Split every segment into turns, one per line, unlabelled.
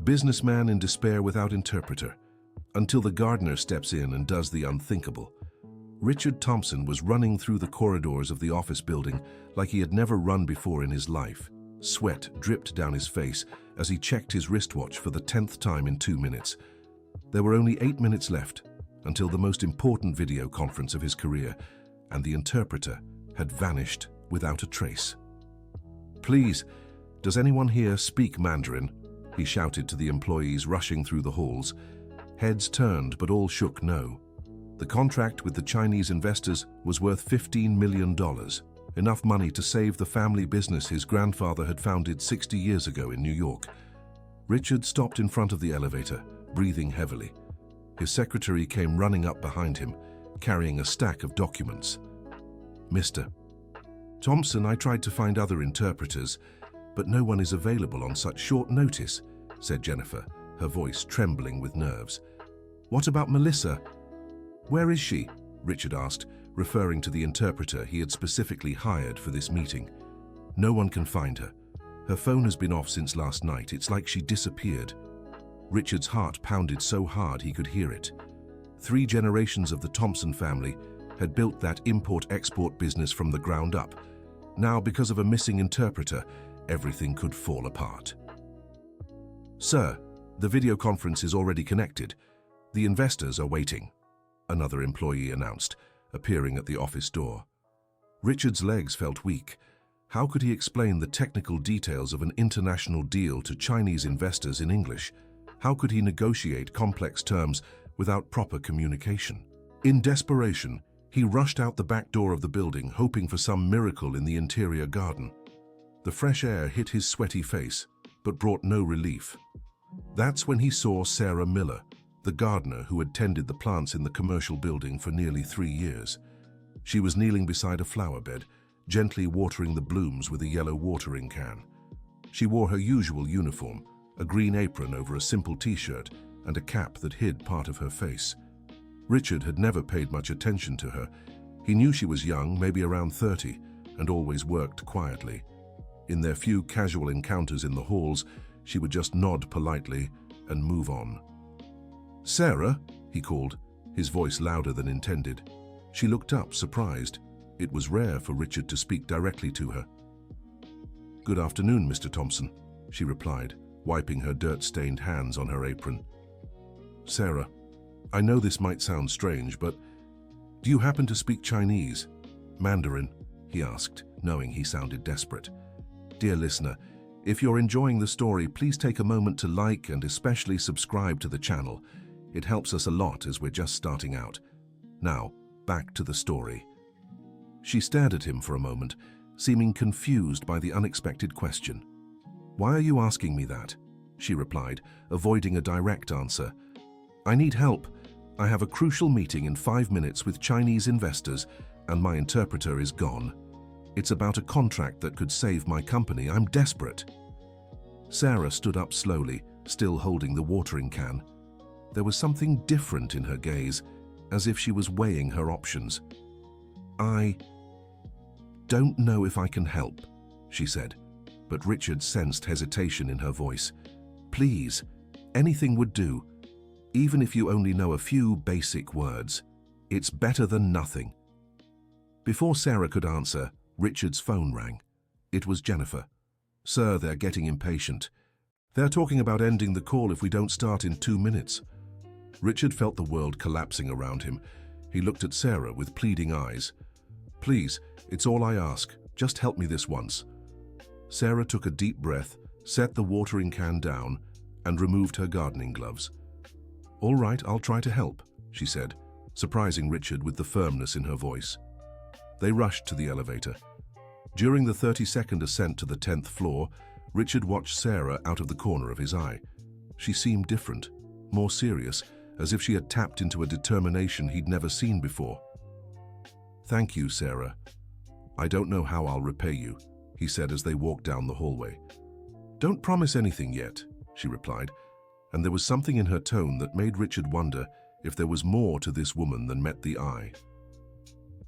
businessman in despair without interpreter, until the gardener steps in and does the unthinkable. Richard Thompson was running through the corridors of the office building like he had never run before in his life. Sweat dripped down his face as he checked his wristwatch for the 10th time in 2 minutes. There were only 8 minutes left until the most important video conference of his career, and the interpreter had vanished without a trace. "Please, does anyone here speak Mandarin?" he shouted to the employees rushing through the halls. Heads turned, but all shook no. The contract with the Chinese investors was worth $15 million, enough money to save the family business his grandfather had founded 60 years ago in New York. Richard stopped in front of the elevator, breathing heavily. His secretary came running up behind him, carrying a stack of documents. "Mr. Thompson, I tried to find other interpreters, but no one is available on such short notice," said Jennifer, her voice trembling with nerves. "What about Melissa?" "Where is she?" Richard asked, referring to the interpreter he had specifically hired for this meeting. "No one can find her. Her phone has been off since last night. It's like she disappeared." Richard's heart pounded so hard he could hear it. 3 generations of the Thompson family had built that import-export business from the ground up. Now, because of a missing interpreter, everything could fall apart. "Sir, the video conference is already connected. The investors are waiting," another employee announced, appearing at the office door. Richard's legs felt weak. How could he explain the technical details of an international deal to Chinese investors in English? How could he negotiate complex terms without proper communication? In desperation, he rushed out the back door of the building, hoping for some miracle in the interior garden. The fresh air hit his sweaty face, but brought no relief. That's when he saw Sarah Miller, the gardener who had tended the plants in the commercial building for nearly 3 years. She was kneeling beside a flower bed, gently watering the blooms with a yellow watering can. She wore her usual uniform, a green apron over a simple t-shirt and a cap that hid part of her face. Richard had never paid much attention to her. He knew she was young, maybe around 30, and always worked quietly. In their few casual encounters in the halls, she would just nod politely and move on. "Sarah," he called, his voice louder than intended. She looked up, surprised. It was rare for Richard to speak directly to her. "Good afternoon, Mr. Thompson," she replied, wiping her dirt-stained hands on her apron. "Sarah, I know this might sound strange, but do you happen to speak Chinese? Mandarin?" he asked, knowing he sounded desperate. "Dear listener, if you're enjoying the story, please take a moment to like and especially subscribe to the channel. It helps us a lot as we're just starting out. Now, back to the story." She stared at him for a moment, seeming confused by the unexpected question. "Why are you asking me that?" she replied, avoiding a direct answer. "I need help. I have a crucial meeting in 5 minutes with Chinese investors, and my interpreter is gone. It's about a contract that could save my company. I'm desperate." Sarah stood up slowly, still holding the watering can. There was something different in her gaze, as if she was weighing her options. "I don't know if I can help," she said, but Richard sensed hesitation in her voice. "Please, anything would do. Even if you only know a few basic words. It's better than nothing." Before Sarah could answer, Richard's phone rang. It was Jennifer. "Sir, they're getting impatient. They're talking about ending the call if we don't start in 2 minutes." Richard felt the world collapsing around him. He looked at Sarah with pleading eyes. "Please, it's all I ask. Just help me this once." Sarah took a deep breath, set the watering can down, and removed her gardening gloves. "All right, I'll try to help," she said, surprising Richard with the firmness in her voice. They rushed to the elevator. During the 30-second ascent to the 10th floor, Richard watched Sarah out of the corner of his eye. She seemed different, more serious, as if she had tapped into a determination he'd never seen before. "Thank you, Sarah. I don't know how I'll repay you," he said as they walked down the hallway. "Don't promise anything yet," she replied, and there was something in her tone that made Richard wonder if there was more to this woman than met the eye.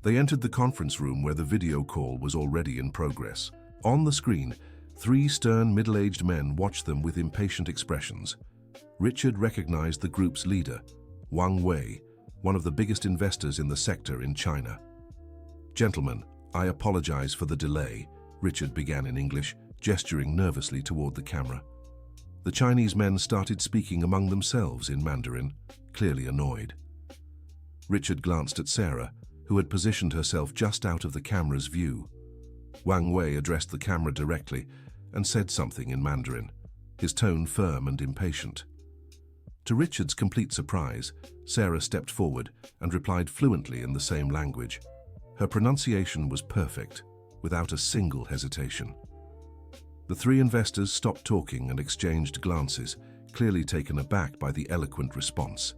They entered the conference room where the video call was already in progress. On the screen, Three stern, middle-aged men watched them with impatient expressions. Richard recognized the group's leader, Wang Wei, one of the biggest investors in the sector in China. "Gentlemen, I apologize for the delay," Richard began in English, gesturing nervously toward the camera. The Chinese men started speaking among themselves in Mandarin, clearly annoyed. Richard glanced at Sarah, who had positioned herself just out of the camera's view. Wang Wei addressed the camera directly and said something in Mandarin, his tone firm and impatient. To Richard's complete surprise, Sarah stepped forward and replied fluently in the same language. Her pronunciation was perfect, without a single hesitation. The three investors stopped talking and exchanged glances, clearly taken aback by the eloquent response.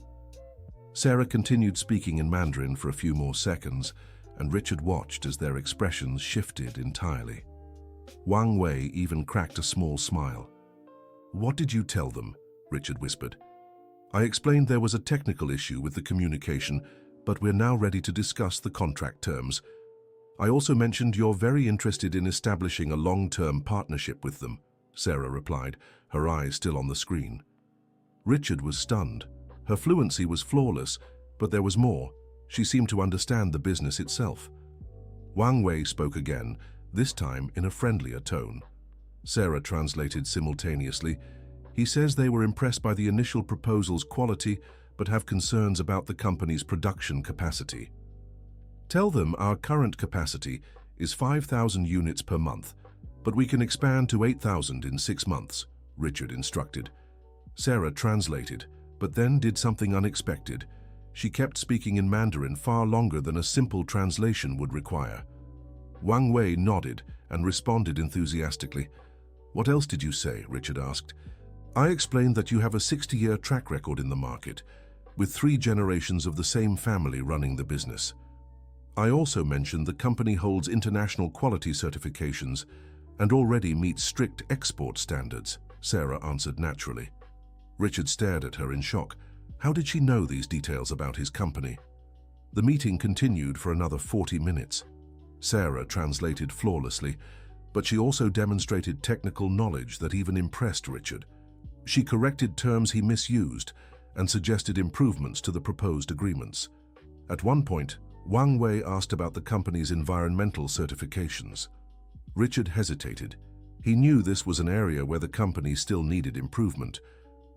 Sarah continued speaking in Mandarin for a few more seconds, and Richard watched as their expressions shifted entirely. Wang Wei even cracked a small smile. "What did you tell them?" Richard whispered. "I explained there was a technical issue with the communication, but we're now ready to discuss the contract terms. I also mentioned you're very interested in establishing a long-term partnership with them," Sarah replied, her eyes still on the screen. Richard was stunned. Her fluency was flawless, but there was more. She seemed to understand the business itself. Wang Wei spoke again, this time in a friendlier tone. Sarah translated simultaneously. "He says they were impressed by the initial proposal's quality, but have concerns about the company's production capacity. Tell them our current capacity is 5,000 units per month, but we can expand to 8,000 in 6 months, Richard instructed. Sarah translated, but then did something unexpected. She kept speaking in Mandarin far longer than a simple translation would require. Wang Wei nodded and responded enthusiastically. "What else did you say?" Richard asked. "I explained that you have a 60-year track record in the market, with 3 generations of the same family running the business. I also mentioned the company holds international quality certifications and already meets strict export standards," Sarah answered naturally. Richard stared at her in shock. How did she know these details about his company? The meeting continued for another 40 minutes. Sarah translated flawlessly, but she also demonstrated technical knowledge that even impressed Richard. She corrected terms he misused and suggested improvements to the proposed agreements. At one point, Wang Wei asked about the company's environmental certifications. Richard hesitated. He knew this was an area where the company still needed improvement.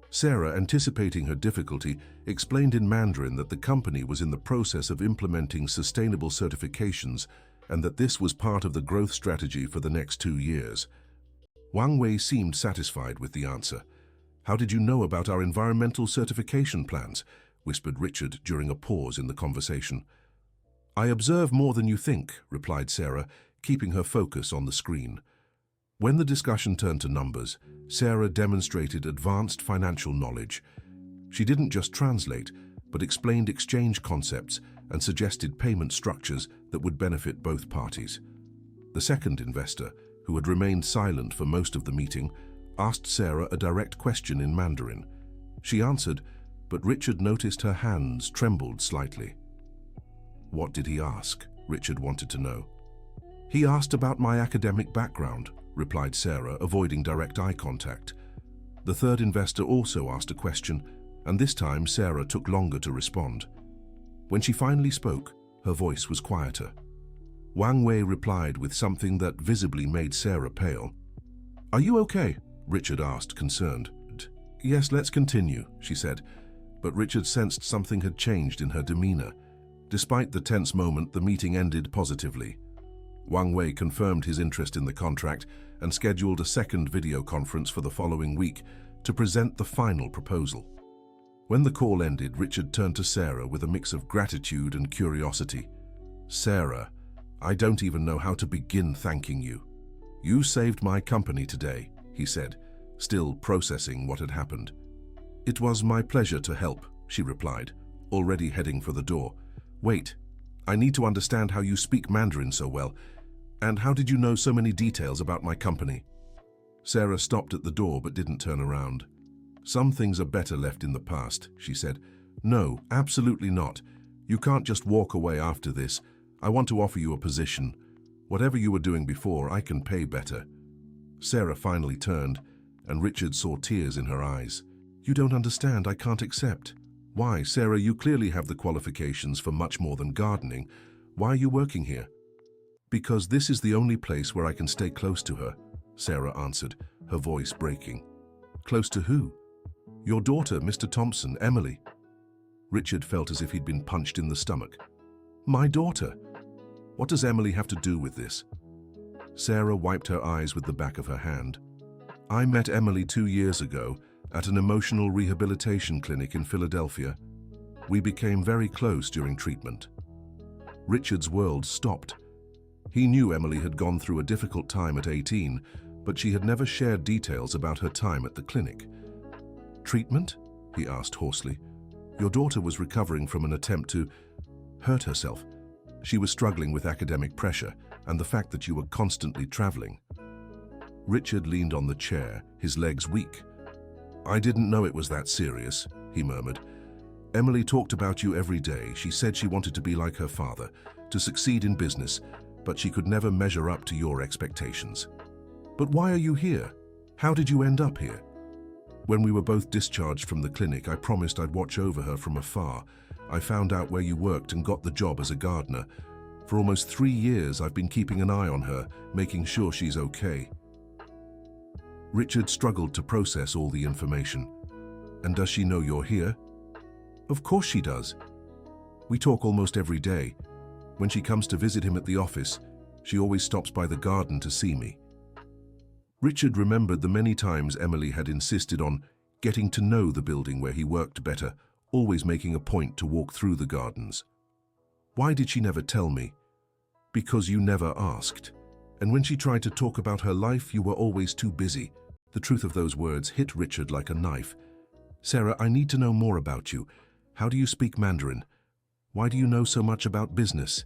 Sarah, anticipating her difficulty, explained in Mandarin that the company was in the process of implementing sustainable certifications and that this was part of the growth strategy for the next 2 years. Wang Wei seemed satisfied with the answer. "How did you know about our environmental certification plans?" whispered Richard during a pause in the conversation. "I observe more than you think," replied Sarah, keeping her focus on the screen. When the discussion turned to numbers, Sarah demonstrated advanced financial knowledge. She didn't just translate, but explained exchange concepts and suggested payment structures that would benefit both parties. The second investor, who had remained silent for most of the meeting, asked Sarah a direct question in Mandarin. She answered, but Richard noticed her hands trembled slightly. What did he ask? Richard wanted to know. "He asked about my academic background," replied Sarah, avoiding direct eye contact. The third investor also asked a question, and this time Sarah took longer to respond. When she finally spoke, her voice was quieter. Wang Wei replied with something that visibly made Sarah pale. "Are you okay?" Richard asked, concerned. "Yes, let's continue," she said, but Richard sensed something had changed in her demeanor. Despite the tense moment, the meeting ended positively. Wang Wei confirmed his interest in the contract and scheduled a second video conference for the following week to present the final proposal. When the call ended, Richard turned to Sarah with a mix of gratitude and curiosity. "Sarah, I don't even know how to begin thanking you. You saved my company today," he said, still processing what had happened. "It was my pleasure to help," she replied, already heading for the door. "Wait, I need to understand how you speak Mandarin so well. And how did you know so many details about my company?" Sarah stopped at the door but didn't turn around. "Some things are better left in the past," she said. "No, absolutely not. You can't just walk away after this. I want to offer you a position. Whatever you were doing before, I can pay better." Sarah finally turned, and Richard saw tears in her eyes. "You don't understand, I can't accept." "Why, Sarah, you clearly have the qualifications for much more than gardening. Why are you working here?" "Because this is the only place where I can stay close to her," Sarah answered, her voice breaking. "Close to who?" "Your daughter, Mr. Thompson, Emily." Richard felt as if he'd been punched in the stomach. "My daughter? What does Emily have to do with this?" Sarah wiped her eyes with the back of her hand. "I met Emily 2 years ago at an emotional rehabilitation clinic in Philadelphia. We became very close during treatment." Richard's world stopped. He knew Emily had gone through a difficult time at 18, but she had never shared details about her time at the clinic. "Treatment?" he asked hoarsely. "Your daughter was recovering from an attempt to hurt herself. She was struggling with academic pressure and the fact that you were constantly traveling." Richard leaned on the chair, his legs weak. "I didn't know it was that serious," he murmured. "Emily talked about you every day. She said she wanted to be like her father, to succeed in business, but she could never measure up to your expectations." "But why are you here? How did you end up here?" "When we were both discharged from the clinic, I promised I'd watch over her from afar. I found out where you worked and got the job as a gardener. For almost 3 years, I've been keeping an eye on her, making sure she's okay." Richard struggled to process all the information. "And does she know you're here?" "Of course she does. We talk almost every day. When she comes to visit him at the office, she always stops by the garden to see me." Richard remembered the many times Emily had insisted on getting to know the building where he worked better, always making a point to walk through the gardens. "Why did she never tell me?" "Because you never asked. And when she tried to talk about her life, you were always too busy." The truth of those words hit Richard like a knife. "Sarah, I need to know more about you. How do you speak Mandarin? Why do you know so much about business?"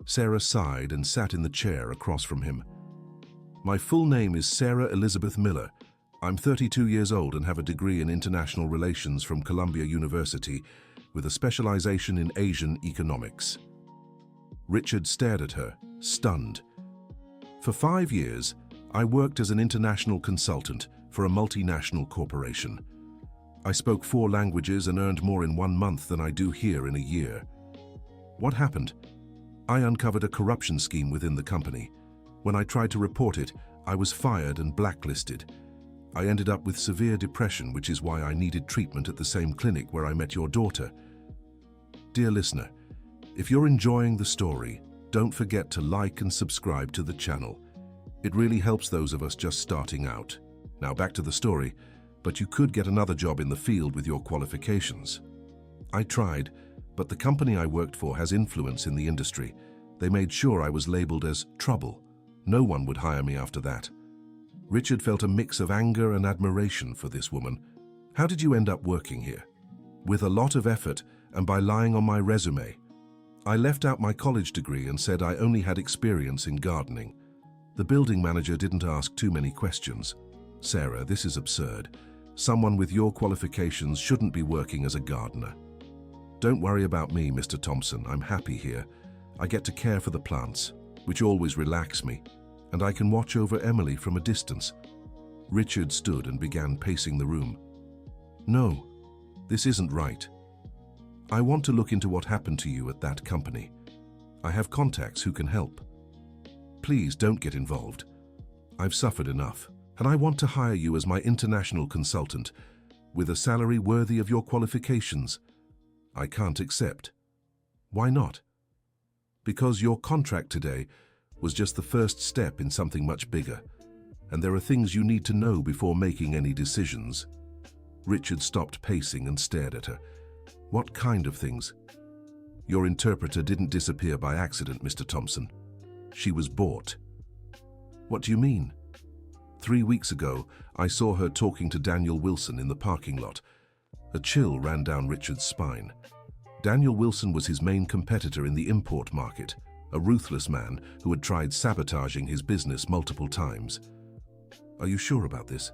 Sarah sighed and sat in the chair across from him. "My full name is Sarah Elizabeth Miller. I'm 32 years old and have a degree in international relations from Columbia University with a specialization in Asian economics." Richard stared at her, stunned. "For 5 years, I worked as an international consultant for a multinational corporation. I spoke 4 languages and earned more in 1 month than I do here in a year." "What happened?" "I uncovered a corruption scheme within the company. When I tried to report it, I was fired and blacklisted. I ended up with severe depression, which is why I needed treatment at the same clinic where I met your daughter." Dear listener, if you're enjoying the story, don't forget to like and subscribe to the channel. It really helps those of us just starting out. Now back to the story, but you could get another job in the field with your qualifications. "I tried, but the company I worked for has influence in the industry. They made sure I was labeled as trouble. No one would hire me after that." Richard felt a mix of anger and admiration for this woman. "How did you end up working here?" "With a lot of effort and by lying on my resume. I left out my college degree and said I only had experience in gardening. The building manager didn't ask too many questions." "Sarah, this is absurd. Someone with your qualifications shouldn't be working as a gardener." "Don't worry about me, Mr. Thompson. I'm happy here. I get to care for the plants, which always relax me, and I can watch over Emily from a distance." Richard stood and began pacing the room. "No, this isn't right. I want to look into what happened to you at that company. I have contacts who can help. Please don't get involved. I've suffered enough, and I want to hire you as my international consultant with a salary worthy of your qualifications." "I can't accept." "Why not?" "Because your contract today was just the first step in something much bigger, and there are things you need to know before making any decisions." Richard stopped pacing and stared at her. "What kind of things?" "Your interpreter didn't disappear by accident, Mr. Thompson. She was bought." "What do you mean?" 3 weeks ago, I saw her talking to Daniel Wilson in the parking lot. A chill ran down Richard's spine. Daniel Wilson was his main competitor in the import market, a ruthless man who had tried sabotaging his business multiple times. "Are you sure about this?"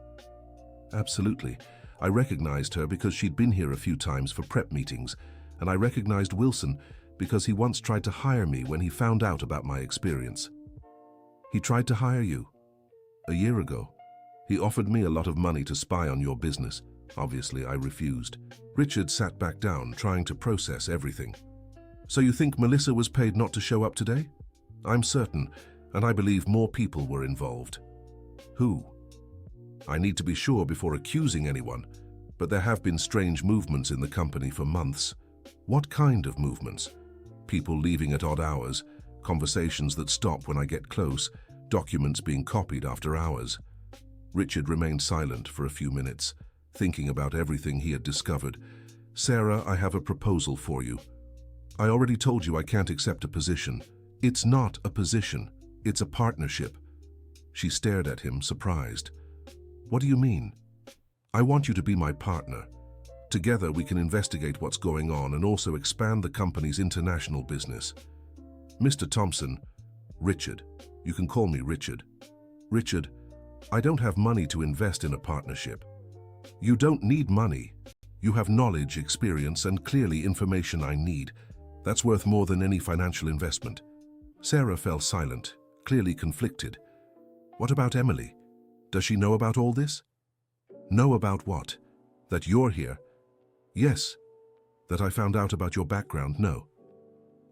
"Absolutely. I recognized her because she'd been here a few times for prep meetings, and I recognized Wilson because he once tried to hire me when he found out about my experience." "He tried to hire you?" A year ago. He offered me a lot of money to spy on your business. Obviously, I refused. Richard sat back down, trying to process everything. So you think Melissa was paid not to show up today? I'm certain, and I believe more people were involved. Who? I need to be sure before accusing anyone, but there have been strange movements in the company for months. What kind of movements? People leaving at odd hours, conversations that stop when I get close, documents being copied after hours. Richard remained silent for a few minutes, thinking about everything he had discovered. Sarah, I have a proposal for you. I already told you I can't accept a position. It's not a position, it's a partnership. She stared at him, surprised. What do you mean? I want you to be my partner. Together we can investigate what's going on and also expand the company's international business. Mr. Thompson, Richard, you can call me Richard. Richard, I don't have money to invest in a partnership. You don't need money. You have knowledge, experience, and clearly information I need. That's worth more than any financial investment. Sarah fell silent, clearly conflicted. What about Emily? Does she know about all this? Know about what? That you're here? Yes. That I found out about your background? No.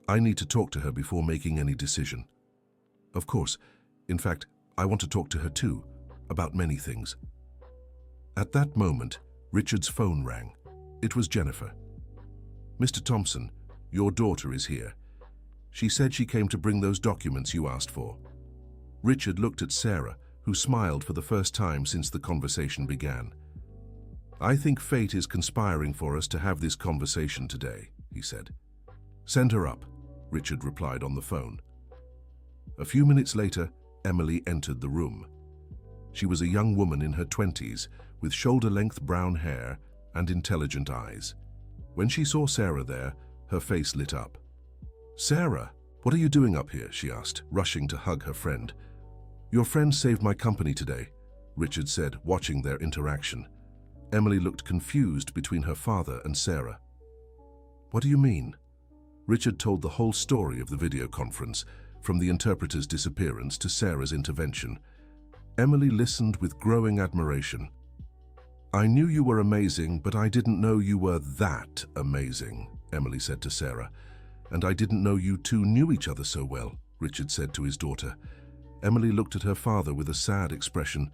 I need to talk to her before making any decision. Of course. In fact, I want to talk to her too, about many things. At that moment, Richard's phone rang. It was Jennifer. Mr. Thompson, your daughter is here. She said she came to bring those documents you asked for. Richard looked at Sarah, who smiled for the first time since the conversation began. I think fate is conspiring for us to have this conversation today, he said. Send her up, Richard replied on the phone. A few minutes later, Emily entered the room. She was a young woman in her 20s, with shoulder-length brown hair and intelligent eyes. When she saw Sarah there, her face lit up. Sarah, what are you doing up here? She asked, rushing to hug her friend. Your friend saved my company today, Richard said, watching their interaction. Emily looked confused between her father and Sarah. What do you mean? Richard told the whole story of the video conference, from the interpreter's disappearance to Sarah's intervention. Emily listened with growing admiration. I knew you were amazing, but I didn't know you were that amazing, Emily said to Sarah. And I didn't know you two knew each other so well, Richard said to his daughter. Emily looked at her father with a sad expression.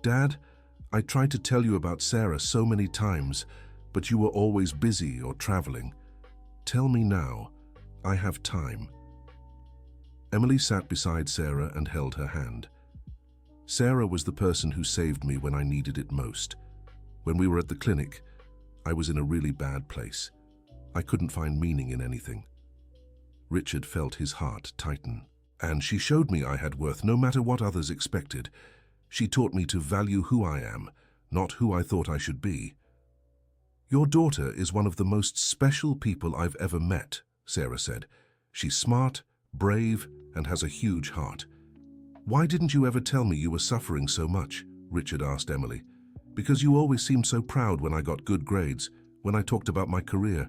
Dad, I tried to tell you about Sarah so many times, but you were always busy or traveling. Tell me now. I have time. Emily sat beside Sarah and held her hand. Sarah was the person who saved me when I needed it most. When we were at the clinic, I was in a really bad place. I couldn't find meaning in anything. Richard felt his heart tighten. And she showed me I had worth no matter what others expected. She taught me to value who I am, not who I thought I should be. Your daughter is one of the most special people I've ever met, Sarah said. She's smart, brave, and has a huge heart. Why didn't you ever tell me you were suffering so much? Richard asked Emily. Because you always seemed so proud when I got good grades, when I talked about my career.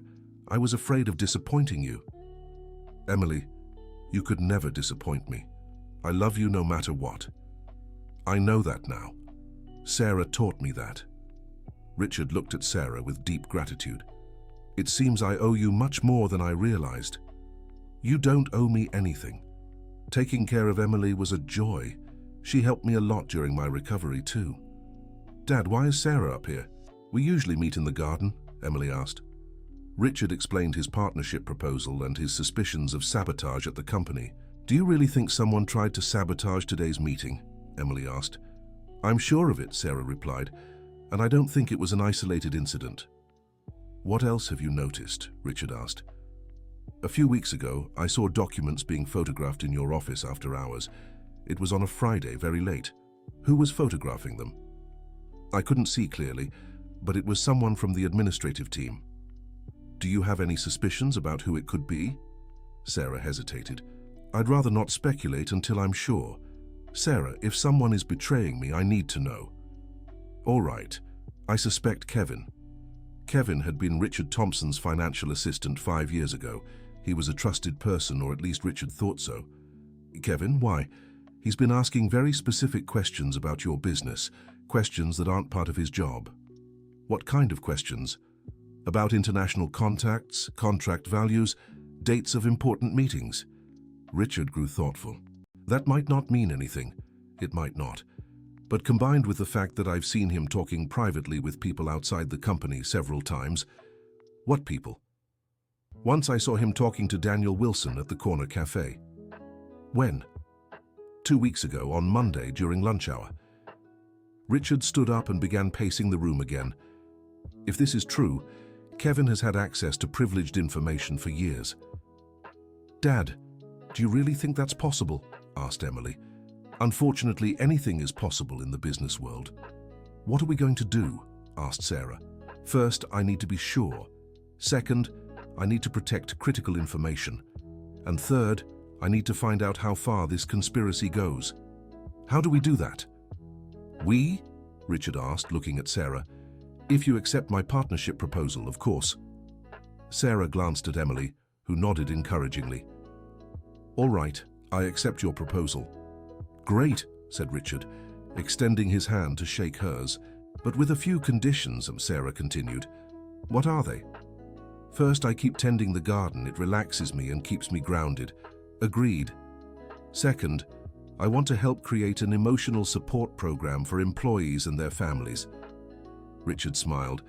I was afraid of disappointing you. Emily, you could never disappoint me. I love you no matter what. I know that now. Sarah taught me that. Richard looked at Sarah with deep gratitude. It seems I owe you much more than I realized. You don't owe me anything. Taking care of Emily was a joy. She helped me a lot during my recovery too. Dad, why is Sarah up here? We usually meet in the garden, Emily asked. Richard explained his partnership proposal and his suspicions of sabotage at the company. Do you really think someone tried to sabotage today's meeting? Emily asked. I'm sure of it, Sarah replied, and I don't think it was an isolated incident. What else have you noticed? Richard asked. A few weeks ago, I saw documents being photographed in your office after hours. It was on a Friday, very late. Who was photographing them? I couldn't see clearly, but it was someone from the administrative team. Do you have any suspicions about who it could be? Sarah hesitated. I'd rather not speculate until I'm sure. Sarah, if someone is betraying me, I need to know. All right. I suspect Kevin. Kevin had been Richard Thompson's financial assistant 5 years ago. He was a trusted person, or at least Richard thought so. Kevin, why? He's been asking very specific questions about your business, questions that aren't part of his job. What kind of questions? About international contacts, contract values, dates of important meetings. Richard grew thoughtful. That might not mean anything. It might not. But combined with the fact that I've seen him talking privately with people outside the company several times. What people? Once I saw him talking to Daniel Wilson at the corner cafe. When? 2 weeks ago, on Monday, during lunch hour. Richard stood up and began pacing the room again. If this is true, Kevin has had access to privileged information for years. Dad, do you really think that's possible? Asked Emily. Unfortunately, anything is possible in the business world. What are we going to do? Asked Sarah. First, I need to be sure. Second, I need to protect critical information. And third, I need to find out how far this conspiracy goes. How do we do that? We? Richard asked, looking at Sarah. If you accept my partnership proposal, of course. Sarah glanced at Emily, who nodded encouragingly. All right, I accept your proposal. Great, said Richard, extending his hand to shake hers. But with a few conditions, Sarah continued. What are they? First, I keep tending the garden. It relaxes me and keeps me grounded. Agreed. Second, I want to help create an emotional support program for employees and their families. Richard smiled.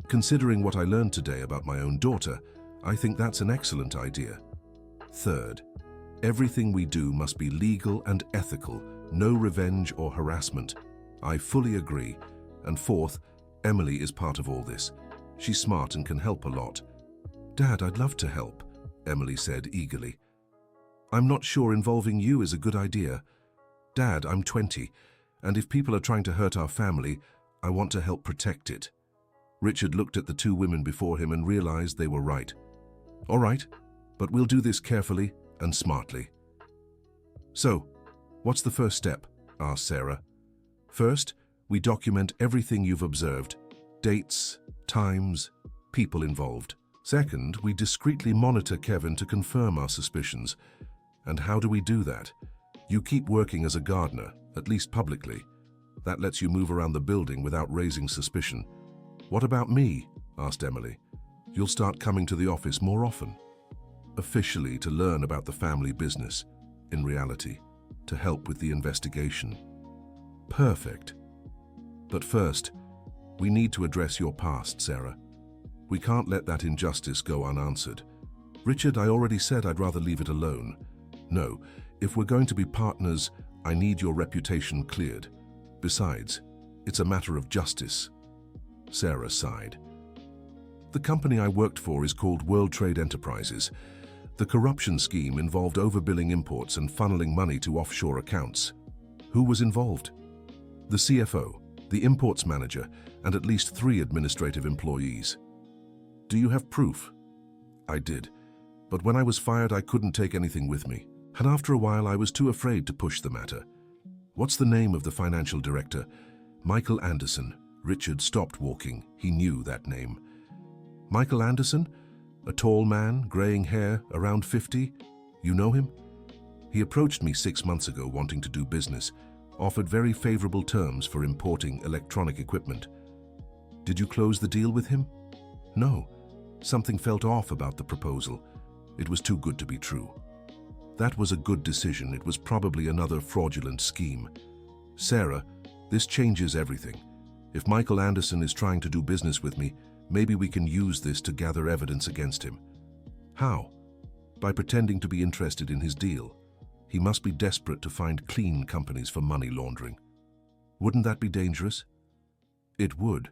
Considering what I learned today about my own daughter, I think that's an excellent idea. Third, everything we do must be legal and ethical, no revenge or harassment. I fully agree. And fourth, Emily is part of all this. She's smart and can help a lot. Dad, I'd love to help, Emily said eagerly. I'm not sure involving you is a good idea. Dad, I'm 20, and if people are trying to hurt our family, I want to help protect it. Richard looked at the two women before him and realized they were right. All right, but we'll do this carefully and smartly. So, what's the first step? Asked Sarah. First, we document everything you've observed. Dates, times, people involved. Second, we discreetly monitor Kevin to confirm our suspicions. And how do we do that? You keep working as a gardener, at least publicly. That lets you move around the building without raising suspicion. What about me? Asked Emily. You'll start coming to the office more often. Officially to learn about the family business. In reality, to help with the investigation. Perfect. But first, we need to address your past, Sarah. We can't let that injustice go unanswered. Richard, I already said I'd rather leave it alone. No, if we're going to be partners, I need your reputation cleared. Besides, it's a matter of justice. Sarah sighed. The company I worked for is called World Trade Enterprises. The corruption scheme involved overbilling imports and funneling money to offshore accounts. Who was involved? The CFO, the imports manager, and at least 3 administrative employees. Do you have proof? I did, but when I was fired I couldn't take anything with me, and after a while I was too afraid to push the matter. What's the name of the financial director? Michael Anderson. Richard stopped walking. He knew that name. Michael Anderson? A tall man, graying hair, around 50? You know him? He approached me 6 months ago wanting to do business, offered very favorable terms for importing electronic equipment. Did you close the deal with him? No. Something felt off about the proposal. It was too good to be true. That was a good decision. It was probably another fraudulent scheme. Sarah, this changes everything. If Michael Anderson is trying to do business with me, maybe we can use this to gather evidence against him. How? By pretending to be interested in his deal. He must be desperate to find clean companies for money laundering. Wouldn't that be dangerous? It would.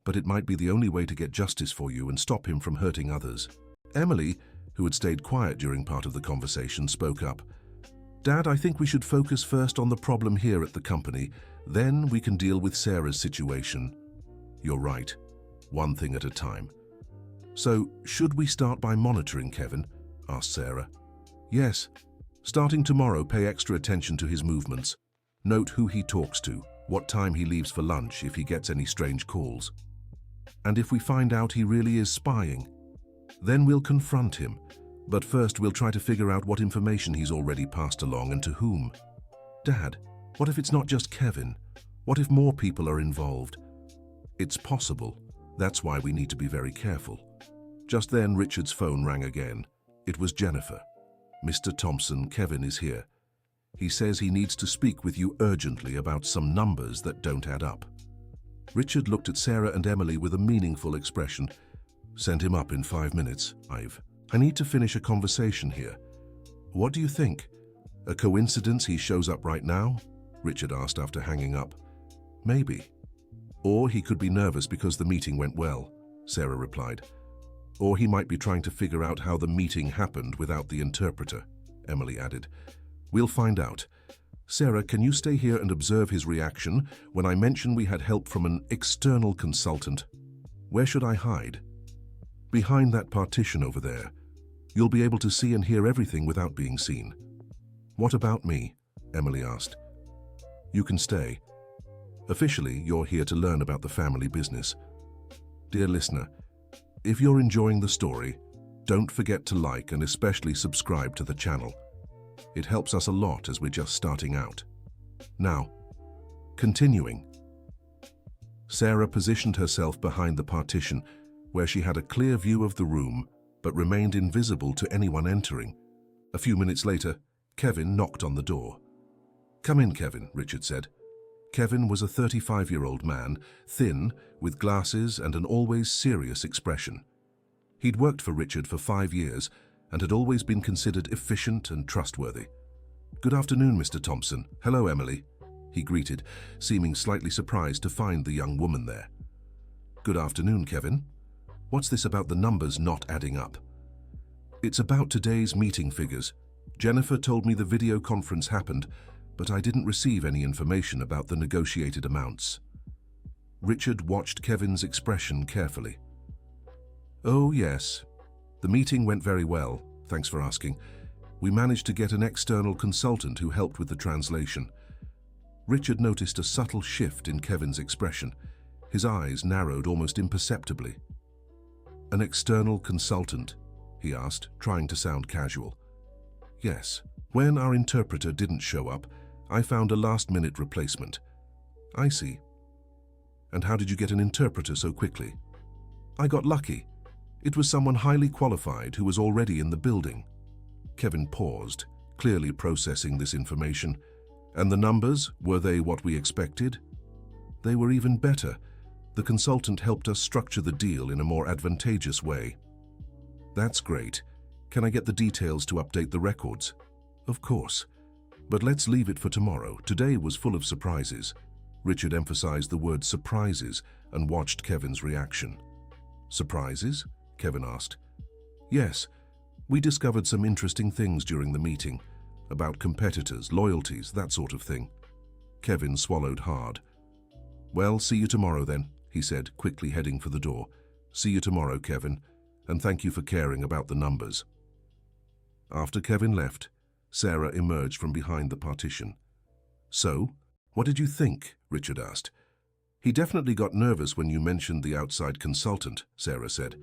But it might be the only way to get justice for you and stop him from hurting others. Emily, who had stayed quiet during part of the conversation, spoke up. Dad, I think we should focus first on the problem here at the company. Then we can deal with Sarah's situation. You're right. One thing at a time. So, should we start by monitoring Kevin? Asked Sarah. Yes. Starting tomorrow, pay extra attention to his movements. Note who he talks to, what time he leaves for lunch if he gets any strange calls. And if we find out he really is spying, then we'll confront him. But first we'll try to figure out what information he's already passed along and to whom. Dad, what if it's not just Kevin? What if more people are involved? It's possible. That's why we need to be very careful. Just then, Richard's phone rang again. It was Jennifer. Mr. Thompson, Kevin is here. He says he needs to speak with you urgently about some numbers that don't add up. Richard looked at Sarah and Emily with a meaningful expression. Send him up in 5 minutes, I need to finish a conversation here. What do you think? A coincidence he shows up right now? Richard asked after hanging up. Maybe. Or he could be nervous because the meeting went well, Sarah replied. Or he might be trying to figure out how the meeting happened without the interpreter, Emily added. We'll find out. Sarah, can you stay here and observe his reaction when I mention we had help from an external consultant? Where should I hide? Behind that partition over there. You'll be able to see and hear everything without being seen. What about me? Emily asked. You can stay. Officially, you're here to learn about the family business. Dear listener, if you're enjoying the story, don't forget to like and especially subscribe to the channel. It helps us a lot as we're just starting out. Now, continuing. Sarah positioned herself behind the partition, where she had a clear view of the room, but remained invisible to anyone entering. A few minutes later, Kevin knocked on the door. Come in, Kevin, Richard said. Kevin was a 35-year-old man, thin, with glasses and an always serious expression. He'd worked for Richard for 5 years and had always been considered efficient and trustworthy. Good afternoon, Mr. Thompson. Hello, Emily, he greeted, seeming slightly surprised to find the young woman there. Good afternoon, Kevin. What's this about the numbers not adding up? It's about today's meeting figures. Jennifer told me the video conference happened, but I didn't receive any information about the negotiated amounts. Richard watched Kevin's expression carefully. Oh, yes. The meeting went very well, thanks for asking. We managed to get an external consultant who helped with the translation. Richard noticed a subtle shift in Kevin's expression. His eyes narrowed almost imperceptibly. An external consultant? He asked, trying to sound casual. Yes. When our interpreter didn't show up, I found a last-minute replacement. I see. And how did you get an interpreter so quickly? I got lucky. It was someone highly qualified who was already in the building. Kevin paused, clearly processing this information. And the numbers, were they what we expected? They were even better. The consultant helped us structure the deal in a more advantageous way. That's great. Can I get the details to update the records? Of course. But let's leave it for tomorrow. Today was full of surprises. Richard emphasized the word surprises and watched Kevin's reaction. Surprises? Kevin asked. Yes. We discovered some interesting things during the meeting. About competitors, loyalties, that sort of thing. Kevin swallowed hard. Well, see you tomorrow then, he said, quickly heading for the door. See you tomorrow, Kevin, and thank you for caring about the numbers. After Kevin left, Sarah emerged from behind the partition. So, what did you think? Richard asked. He definitely got nervous when you mentioned the outside consultant, Sarah said.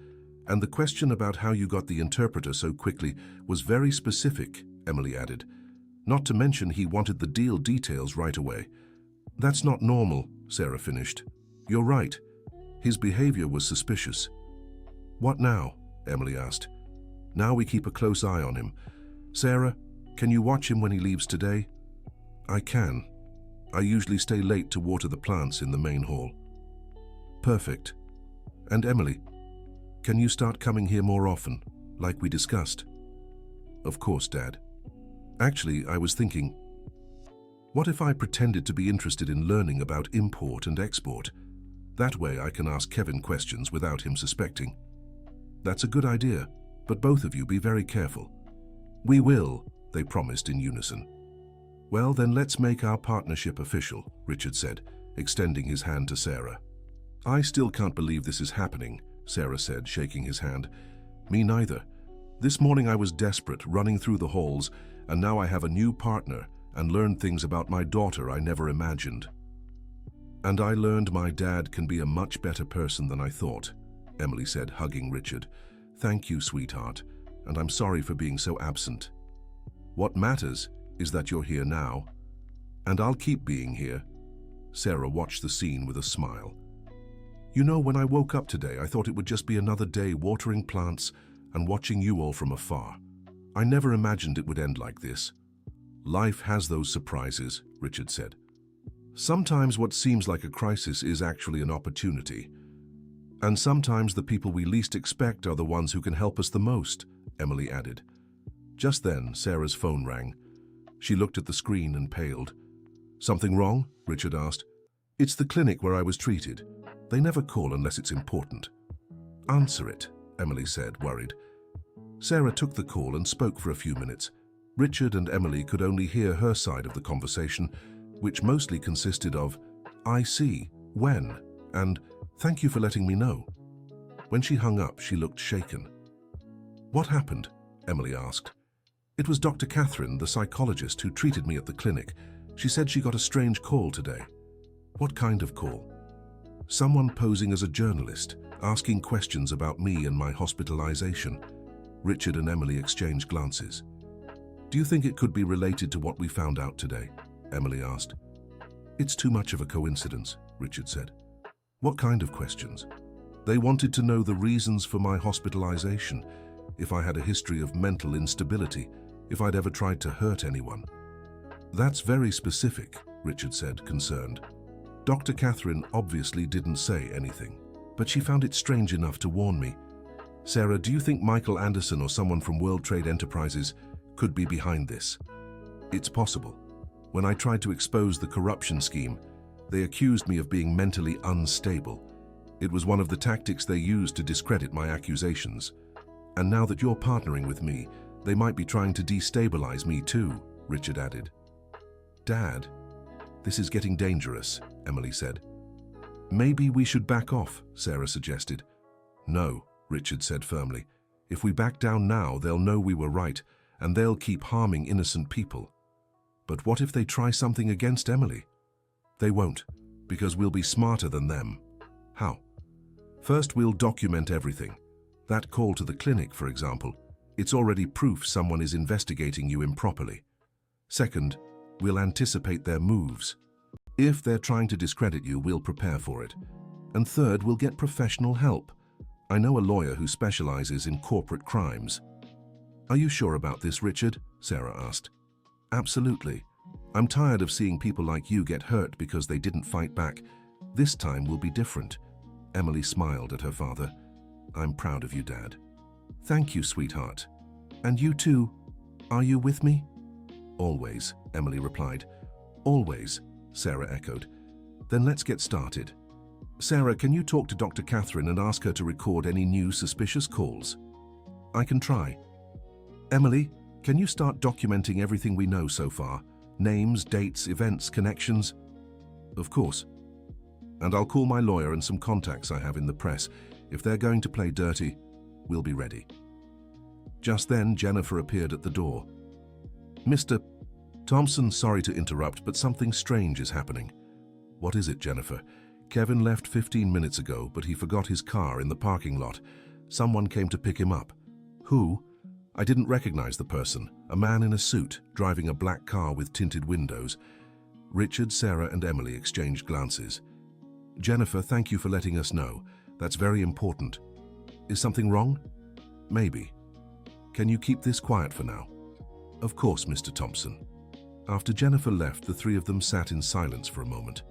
And the question about how you got the interpreter so quickly was very specific, Emily added. Not to mention he wanted the deal details right away. That's not normal, Sarah finished. You're right. His behavior was suspicious. What now? Emily asked. Now we keep a close eye on him. Sarah, can you watch him when he leaves today? I can. I usually stay late to water the plants in the main hall. Perfect. And Emily, can you start coming here more often, like we discussed? Of course, Dad. Actually, I was thinking, what if I pretended to be interested in learning about import and export? That way I can ask Kevin questions without him suspecting. That's a good idea, but both of you be very careful. We will, they promised in unison. Well, then let's make our partnership official, Richard said, extending his hand to Sarah. I still can't believe this is happening, Sarah said, shaking his hand. Me neither. This morning I was desperate, running through the halls, and now I have a new partner and learned things about my daughter I never imagined. And I learned my dad can be a much better person than I thought, Emily said, hugging Richard. Thank you, sweetheart, and I'm sorry for being so absent. What matters is that you're here now. And I'll keep being here. Sarah watched the scene with a smile. You know, when I woke up today, I thought it would just be another day watering plants and watching you all from afar. I never imagined it would end like this. Life has those surprises, Richard said. Sometimes what seems like a crisis is actually an opportunity. And sometimes the people we least expect are the ones who can help us the most, Emily added. Just then, Sarah's phone rang. She looked at the screen and paled. Something wrong? Richard asked. It's the clinic where I was treated. They never call unless it's important. Answer it, Emily said, worried. Sarah took the call and spoke for a few minutes. Richard and Emily could only hear her side of the conversation, which mostly consisted of, I see, when, and thank you for letting me know. When she hung up, she looked shaken. What happened? Emily asked. It was Dr. Catherine, the psychologist, who treated me at the clinic. She said she got a strange call today. What kind of call? Someone posing as a journalist, asking questions about me and my hospitalization. Richard and Emily exchanged glances. Do you think it could be related to what we found out today? Emily asked. It's too much of a coincidence, Richard said. What kind of questions? They wanted to know the reasons for my hospitalization, if I had a history of mental instability, if I'd ever tried to hurt anyone. That's very specific, Richard said, concerned. Dr. Catherine obviously didn't say anything, but she found it strange enough to warn me. Sarah, do you think Michael Anderson or someone from World Trade Enterprises could be behind this? It's possible. When I tried to expose the corruption scheme, they accused me of being mentally unstable. It was one of the tactics they used to discredit my accusations. And now that you're partnering with me, they might be trying to destabilize me too, Richard added. Dad, this is getting dangerous, Emily said. Maybe we should back off, Sarah suggested. No, Richard said firmly. If we back down now, they'll know we were right, and they'll keep harming innocent people. But what if they try something against Emily? They won't, because we'll be smarter than them. How? First, we'll document everything. That call to the clinic, for example, it's already proof someone is investigating you improperly. Second, we'll anticipate their moves. If they're trying to discredit you, we'll prepare for it. And third, we'll get professional help. I know a lawyer who specializes in corporate crimes. Are you sure about this, Richard? Sarah asked. Absolutely. I'm tired of seeing people like you get hurt because they didn't fight back. This time will be different. Emily smiled at her father. I'm proud of you, Dad. Thank you, sweetheart. And you too. Are you with me? Always, Emily replied. Always, Sarah echoed. Then let's get started. Sarah, can you talk to Dr. Catherine and ask her to record any new suspicious calls? I can try. Emily, can you start documenting everything we know so far? Names, dates, events, connections? Of course. And I'll call my lawyer and some contacts I have in the press. If they're going to play dirty, we'll be ready. Just then, Jennifer appeared at the door. Mr. Thompson, sorry to interrupt, but something strange is happening. What is it, Jennifer? Kevin left 15 minutes ago, but he forgot his car in the parking lot. Someone came to pick him up. Who? I didn't recognize the person. A man in a suit, driving a black car with tinted windows. Richard, Sarah, and Emily exchanged glances. Jennifer, thank you for letting us know. That's very important. Is something wrong? Maybe. Can you keep this quiet for now? Of course, Mr. Thompson. After Jennifer left, the three of them sat in silence for a moment.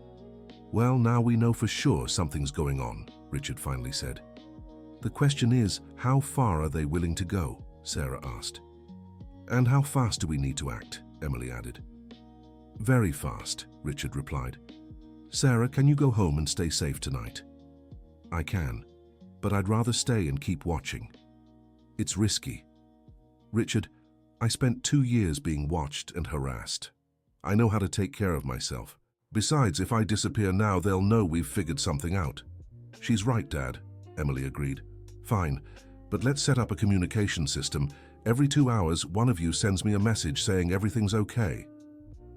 Well, now we know for sure something's going on, Richard finally said. The question is, how far are they willing to go? Sarah asked. And how fast do we need to act? Emily added. Very fast, Richard replied. Sarah, can you go home and stay safe tonight? I can, but I'd rather stay and keep watching. It's risky. Richard, I spent 2 years being watched and harassed. I know how to take care of myself. Besides, if I disappear now, they'll know we've figured something out. She's right, Dad, Emily agreed. Fine, but let's set up a communication system. Every 2 hours, one of you sends me a message saying everything's okay.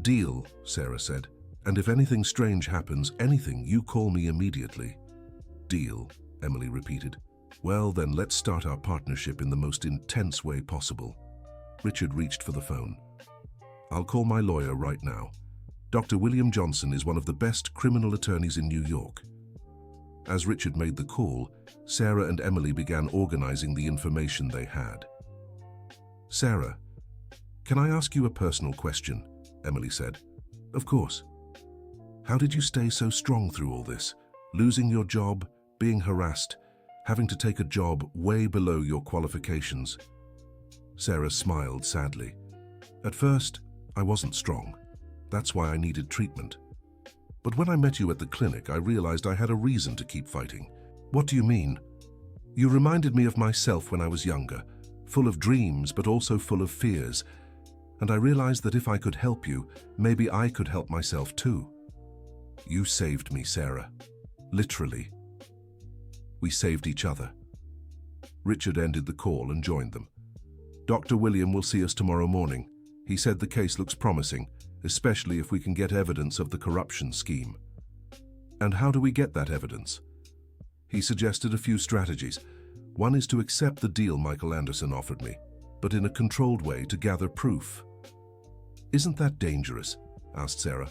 Deal, Sarah said. And if anything strange happens, anything, you call me immediately. Deal, Emily repeated. Well, then let's start our partnership in the most intense way possible. Richard reached for the phone. I'll call my lawyer right now. Dr. William Johnson is one of the best criminal attorneys in New York. As Richard made the call, Sarah and Emily began organizing the information they had. "Sarah, can I ask you a personal question?" Emily said. "Of course." "How did you stay so strong through all this? Losing your job, being harassed, having to take a job way below your qualifications?" Sarah smiled sadly. "At first, I wasn't strong. That's why I needed treatment. But when I met you at the clinic, I realized I had a reason to keep fighting." "What do you mean?" "You reminded me of myself when I was younger, full of dreams but also full of fears. And I realized that if I could help you, maybe I could help myself too." "You saved me, Sarah. Literally. We saved each other." Richard ended the call and joined them. "Dr. William will see us tomorrow morning. He said the case looks promising, especially if we can get evidence of the corruption scheme." "And how do we get that evidence?" He suggested a few strategies. "One is to accept the deal Michael Anderson offered me, but in a controlled way to gather proof." "Isn't that dangerous?" asked Sarah.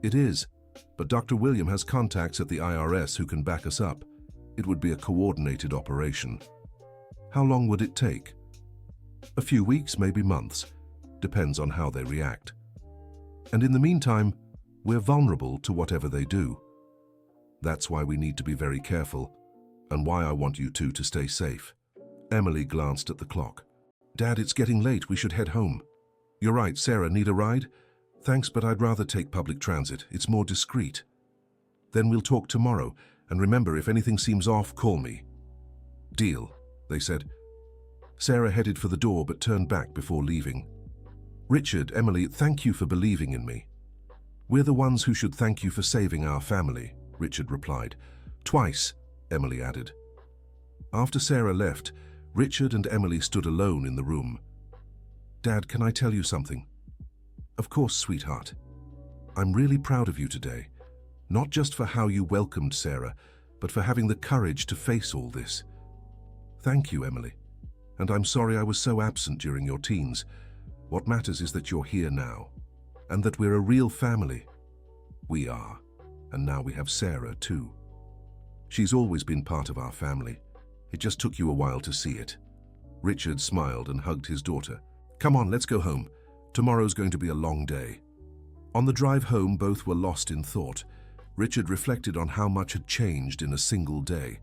"It is, but Dr. William has contacts at the IRS who can back us up. It would be a coordinated operation." "How long would it take?" "A few weeks, maybe months. Depends on how they react. And in the meantime, we're vulnerable to whatever they do. That's why we need to be very careful, and why I want you two to stay safe." Emily glanced at the clock. "Dad, it's getting late. We should head home." "You're right, Sarah. Need a ride?" "Thanks, but I'd rather take public transit. It's more discreet." "Then we'll talk tomorrow, and remember, if anything seems off, call me." "Deal," they said. Sarah headed for the door but turned back before leaving. "Richard, Emily, thank you for believing in me." "We're the ones who should thank you for saving our family," Richard replied. "Twice," Emily added. After Sarah left, Richard and Emily stood alone in the room. "Dad, can I tell you something?" "Of course, sweetheart. I'm really proud of you today, not just for how you welcomed Sarah, but for having the courage to face all this." "Thank you, Emily. And I'm sorry I was so absent during your teens. What matters is that you're here now, and that we're a real family." "We are, and now we have Sarah too. She's always been part of our family. It just took you a while to see it." Richard smiled and hugged his daughter. "Come on, let's go home. Tomorrow's going to be a long day." On the drive home, both were lost in thought. Richard reflected on how much had changed in a single day.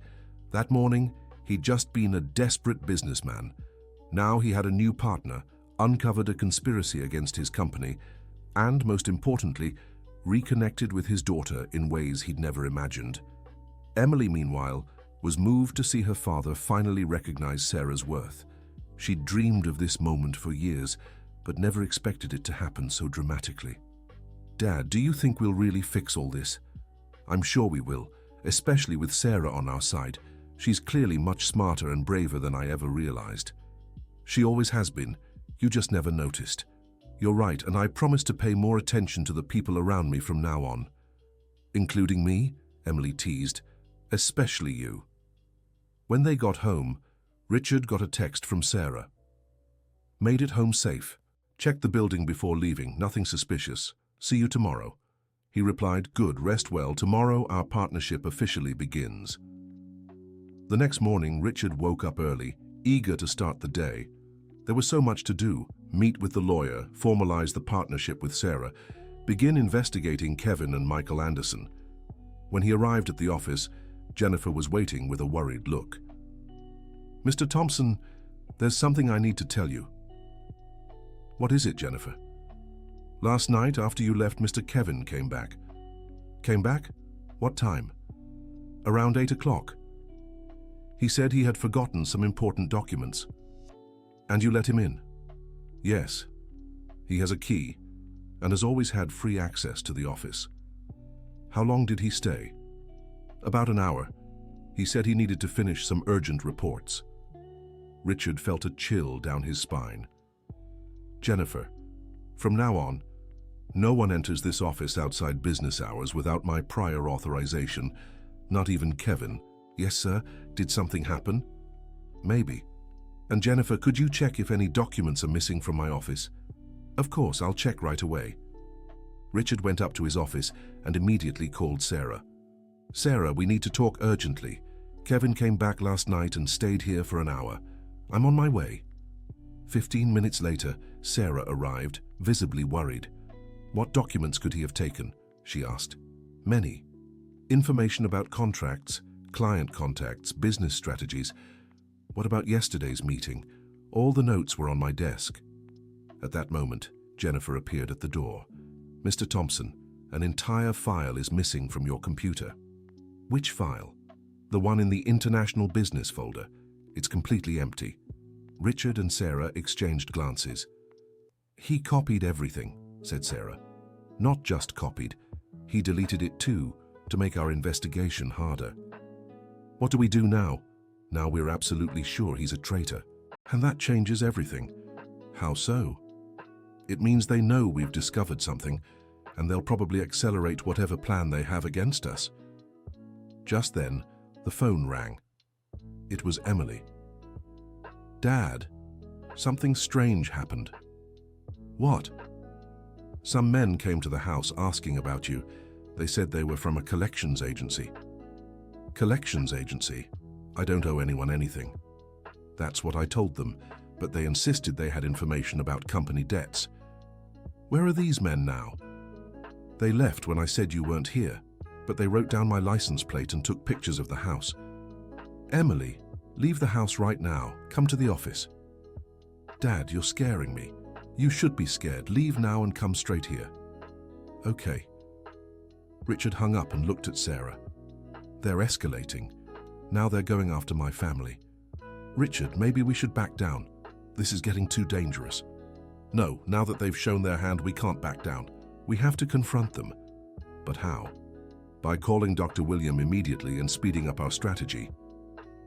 That morning, he'd just been a desperate businessman. Now he had a new partner, uncovered a conspiracy against his company, and, most importantly, reconnected with his daughter in ways he'd never imagined. Emily, meanwhile, was moved to see her father finally recognize Sarah's worth. She'd dreamed of this moment for years, but never expected it to happen so dramatically. "Dad, do you think we'll really fix all this?" "I'm sure we will, especially with Sarah on our side. She's clearly much smarter and braver than I ever realized." "She always has been. You just never noticed." "You're right, and I promise to pay more attention to the people around me from now on." "Including me?" Emily teased. "Especially you." When they got home, Richard got a text from Sarah. "Made it home safe. Checked the building before leaving. Nothing suspicious. See you tomorrow." He replied, "Good, rest well. Tomorrow our partnership officially begins." The next morning, Richard woke up early, eager to start the day. There was so much to do: meet with the lawyer, formalize the partnership with Sarah, begin investigating Kevin and Michael Anderson. When he arrived at the office, Jennifer was waiting with a worried look. "Mr. Thompson, there's something I need to tell you." "What is it, Jennifer?" "Last night, after you left, Mr. Kevin came back." "Came back? What time?" "Around 8 o'clock. He said he had forgotten some important documents." "And you let him in?" "Yes. He has a key, and has always had free access to the office." "How long did he stay?" "About an hour. He said he needed to finish some urgent reports." Richard felt a chill down his spine. "Jennifer, from now on, no one enters this office outside business hours without my prior authorization, not even Kevin." "Yes, sir. Did something happen?" "Maybe. And Jennifer, could you check if any documents are missing from my office?" "Of course, I'll check right away." Richard went up to his office and immediately called Sarah. "Sarah, we need to talk urgently. Kevin came back last night and stayed here for an hour. I'm on my way." 15 minutes later, Sarah arrived, visibly worried. "What documents could he have taken?" she asked. "Many. Information about contracts, client contacts, business strategies. What about yesterday's meeting? All the notes were on my desk." At that moment, Jennifer appeared at the door. "Mr. Thompson, an entire file is missing from your computer." "Which file?" "The one in the International Business folder. It's completely empty." Richard and Sarah exchanged glances. "He copied everything," said Sarah. "Not just copied, he deleted it too, to make our investigation harder." "What do we do now?" "Now we're absolutely sure he's a traitor. And that changes everything." "How so?" "It means they know we've discovered something, and they'll probably accelerate whatever plan they have against us." Just then, the phone rang. It was Emily. "Dad, something strange happened." "What?" "Some men came to the house asking about you. They said they were from a collections agency." "Collections agency? I don't owe anyone anything." "That's what I told them, but they insisted they had information about company debts." "Where are these men now?" "They left when I said you weren't here, but they wrote down my license plate and took pictures of the house." "Emily, leave the house right now. Come to the office." "Dad, you're scaring me." "You should be scared. Leave now and come straight here." "Okay." Richard hung up and looked at Sarah. "They're escalating. Now they're going after my family." "Richard, maybe we should back down. This is getting too dangerous." "No, now that they've shown their hand, we can't back down. We have to confront them." "But how?" "By calling Dr. William immediately and speeding up our strategy."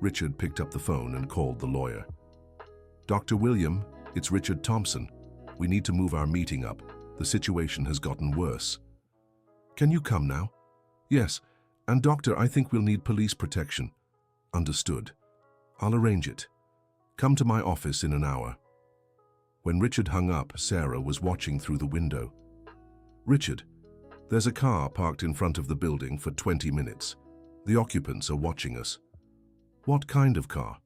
Richard picked up the phone and called the lawyer. "Dr. William, it's Richard Thompson. We need to move our meeting up. The situation has gotten worse." "Can you come now?" "Yes. And doctor, I think we'll need police protection." "Understood. I'll arrange it. Come to my office in an hour." When Richard hung up, Sarah was watching through the window. "Richard, there's a car parked in front of the building for 20 minutes. The occupants are watching us." "What kind of car?"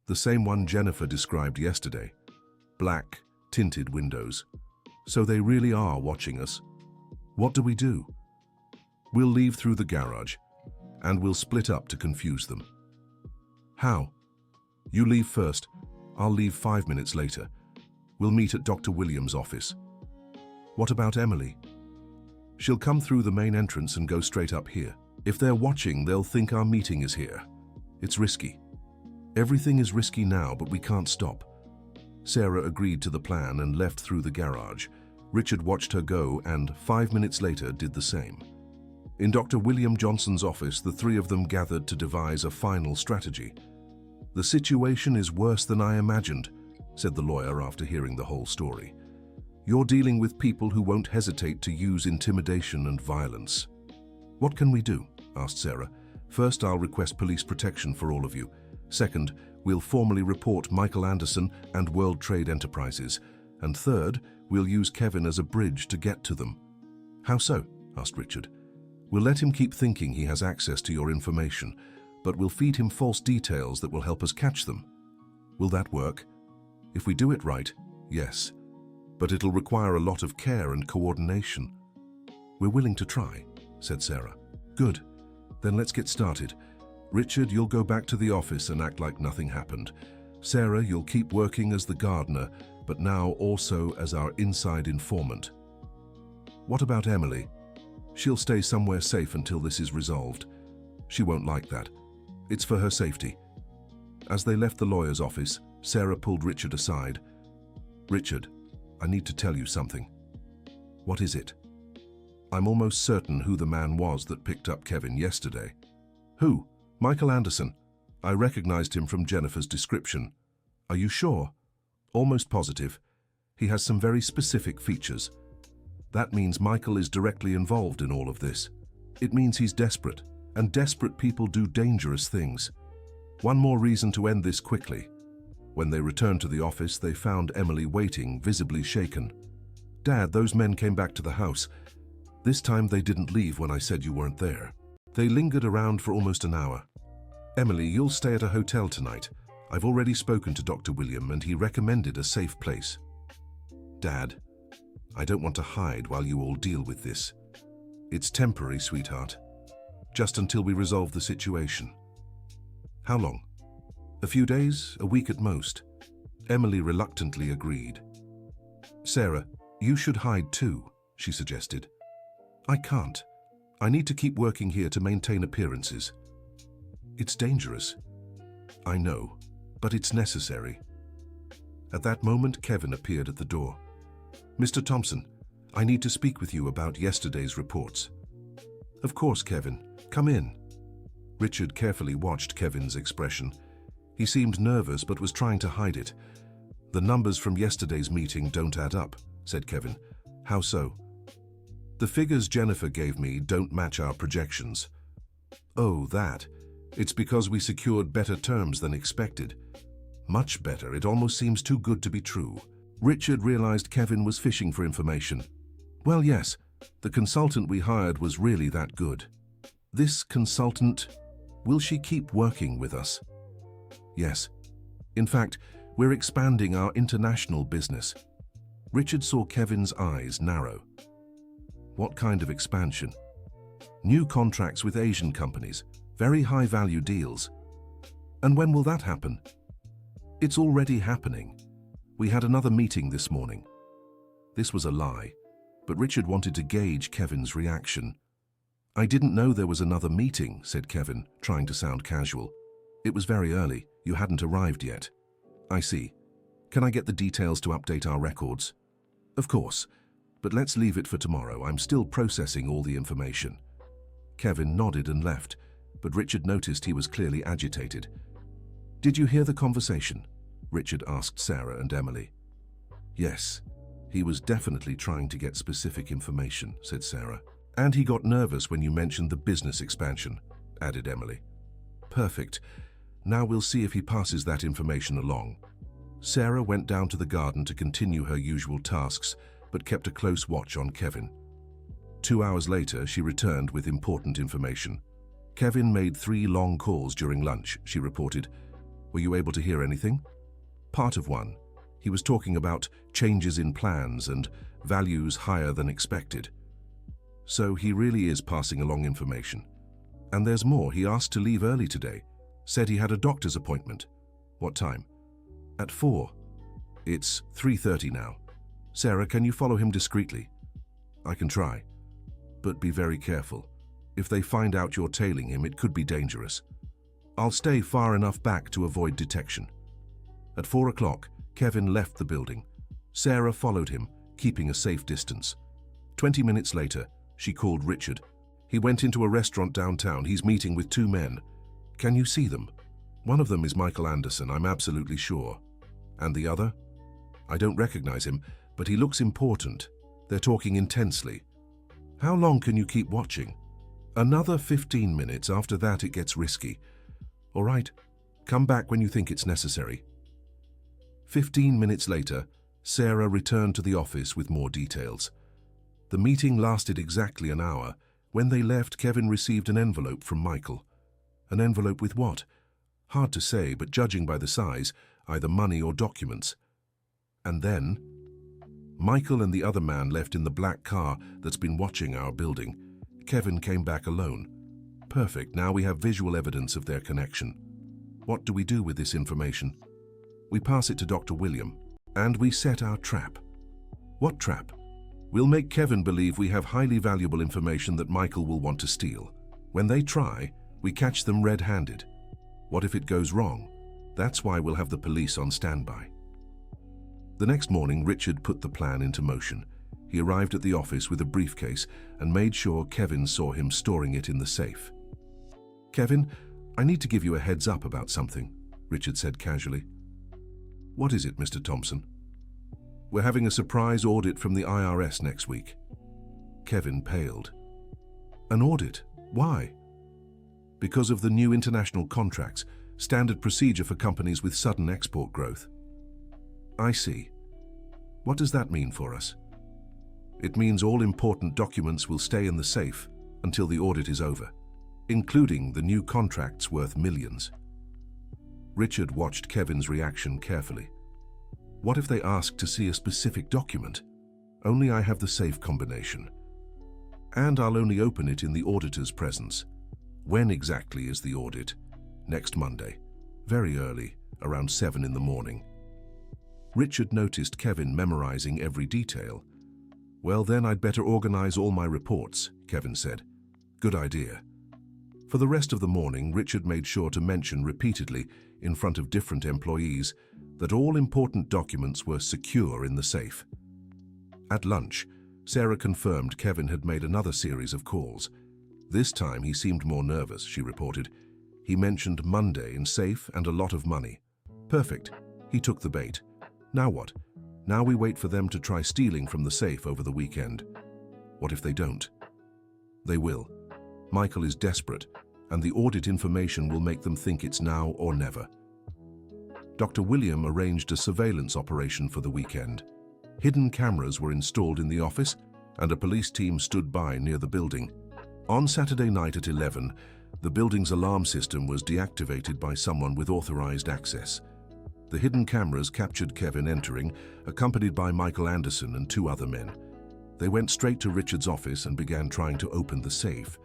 "The same one Jennifer described yesterday. Black, tinted windows. So they really are watching us." "What do we do?" "We'll leave through the garage, and we'll split up to confuse them." "How?" "You leave first. I'll leave 5 minutes later. We'll meet at Dr. Williams' office." "What about Emily?" "She'll come through the main entrance and go straight up here. If they're watching, they'll think our meeting is here. It's risky." "Everything is risky now, but we can't stop." Sarah agreed to the plan and left through the garage. Richard watched her go and, 5 minutes later, did the same. In Dr. William Johnson's office, the three of them gathered to devise a final strategy. "The situation is worse than I imagined," said the lawyer after hearing the whole story. "You're dealing with people who won't hesitate to use intimidation and violence." "What can we do?" asked Sarah. "First, I'll request police protection for all of you. Second, we'll formally report Michael Anderson and World Trade Enterprises. And third, we'll use Kevin as a bridge to get to them." "How so?" asked Richard. "We'll let him keep thinking he has access to your information, but we'll feed him false details that will help us catch them." "Will that work?" "If we do it right, yes. But it'll require a lot of care and coordination." "We're willing to try," said Sarah. "Good. Then let's get started. Richard, you'll go back to the office and act like nothing happened. Sarah, you'll keep working as the gardener, but now also as our inside informant." "What about Emily?" "She'll stay somewhere safe until this is resolved. She won't like that. It's for her safety." As they left the lawyer's office, Sarah pulled Richard aside. "Richard, I need to tell you something." "What is it?" "I'm almost certain who the man was that picked up Kevin yesterday." "Who?" "Michael Anderson. I recognized him from Jennifer's description." "Are you sure?" "Almost positive. He has some very specific features." "That means Michael is directly involved in all of this." "It means he's desperate, and desperate people do dangerous things." "One more reason to end this quickly." When they returned to the office, they found Emily waiting, visibly shaken. Dad, those men came back to the house. This time they didn't leave when I said you weren't there. They lingered around for almost an hour. Emily, you'll stay at a hotel tonight. I've already spoken to Dr. William and he recommended a safe place. Dad, I don't want to hide while you all deal with this. It's temporary, sweetheart. Just until we resolve the situation. How long? A few days, a week at most. Emily reluctantly agreed. Sarah, you should hide too, she suggested. I can't. I need to keep working here to maintain appearances. It's dangerous. I know, but it's necessary. At that moment, Kevin appeared at the door. Mr. Thompson, I need to speak with you about yesterday's reports. Of course, Kevin. Come in. Richard carefully watched Kevin's expression. He seemed nervous but was trying to hide it. The numbers from yesterday's meeting don't add up, said Kevin. How so? The figures Jennifer gave me don't match our projections. Oh, that. It's because we secured better terms than expected. Much better. It almost seems too good to be true. Richard realized Kevin was fishing for information. Well, yes, the consultant we hired was really that good. This consultant, will she keep working with us? Yes. In fact, we're expanding our international business. Richard saw Kevin's eyes narrow. What kind of expansion? New contracts with Asian companies, very high-value deals. And when will that happen? It's already happening. We had another meeting this morning. This was a lie, but Richard wanted to gauge Kevin's reaction. I didn't know there was another meeting, said Kevin, trying to sound casual. It was very early. You hadn't arrived yet. I see. Can I get the details to update our records? Of course, but let's leave it for tomorrow. I'm still processing all the information. Kevin nodded and left, but Richard noticed he was clearly agitated. Did you hear the conversation? Richard asked Sarah and Emily. Yes, he was definitely trying to get specific information, said Sarah. And he got nervous when you mentioned the business expansion, added Emily. Perfect. Now we'll see if he passes that information along. Sarah went down to the garden to continue her usual tasks, but kept a close watch on Kevin. 2 hours later, she returned with important information. Kevin made 3 long calls during lunch, she reported. Were you able to hear anything? Part of one. He was talking about changes in plans and values higher than expected. So he really is passing along information. And there's more. He asked to leave early today. Said he had a doctor's appointment. What time? At 4. It's 3:30 now. Sarah, can you follow him discreetly? I can try. But be very careful. If they find out you're tailing him, it could be dangerous. I'll stay far enough back to avoid detection. At 4 o'clock, Kevin left the building. Sarah followed him, keeping a safe distance. 20 minutes later, she called Richard. He went into a restaurant downtown. He's meeting with 2 men. Can you see them? One of them is Michael Anderson, I'm absolutely sure. And the other? I don't recognize him, but he looks important. They're talking intensely. How long can you keep watching? Another 15 minutes. After that, it gets risky. All right, come back when you think it's necessary. 15 minutes later, Sarah returned to the office with more details. The meeting lasted exactly an hour. When they left, Kevin received an envelope from Michael. An envelope with what? Hard to say, but judging by the size, either money or documents. And then, Michael and the other man left in the black car that's been watching our building. Kevin came back alone. Perfect, now we have visual evidence of their connection. What do we do with this information? We pass it to Dr. William, and we set our trap. What trap? We'll make Kevin believe we have highly valuable information that Michael will want to steal. When they try, we catch them red-handed. What if it goes wrong? That's why we'll have the police on standby. The next morning, Richard put the plan into motion. He arrived at the office with a briefcase and made sure Kevin saw him storing it in the safe. Kevin, I need to give you a heads up about something, Richard said casually. What is it, Mr. Thompson? We're having a surprise audit from the IRS next week. Kevin paled. An audit? Why? Because of the new international contracts, standard procedure for companies with sudden export growth. I see. What does that mean for us? It means all important documents will stay in the safe until the audit is over, including the new contracts worth millions. Richard watched Kevin's reaction carefully. What if they ask to see a specific document? Only I have the safe combination. And I'll only open it in the auditor's presence. When exactly is the audit? Next Monday. Very early, around 7 in the morning. Richard noticed Kevin memorizing every detail. Well, then I'd better organize all my reports, Kevin said. Good idea. For the rest of the morning, Richard made sure to mention repeatedly, in front of different employees, that all important documents were secure in the safe. At lunch, Sarah confirmed Kevin had made another series of calls. This time he seemed more nervous, she reported. He mentioned Monday in safe and a lot of money. Perfect. He took the bait. Now what? Now we wait for them to try stealing from the safe over the weekend. What if they don't? They will. Michael is desperate, and the audit information will make them think it's now or never. Dr. William arranged a surveillance operation for the weekend. Hidden cameras were installed in the office, and a police team stood by near the building. On Saturday night at 11, the building's alarm system was deactivated by someone with authorized access. The hidden cameras captured Kevin entering, accompanied by Michael Anderson and 2 other men. They went straight to Richard's office and began trying to open the safe.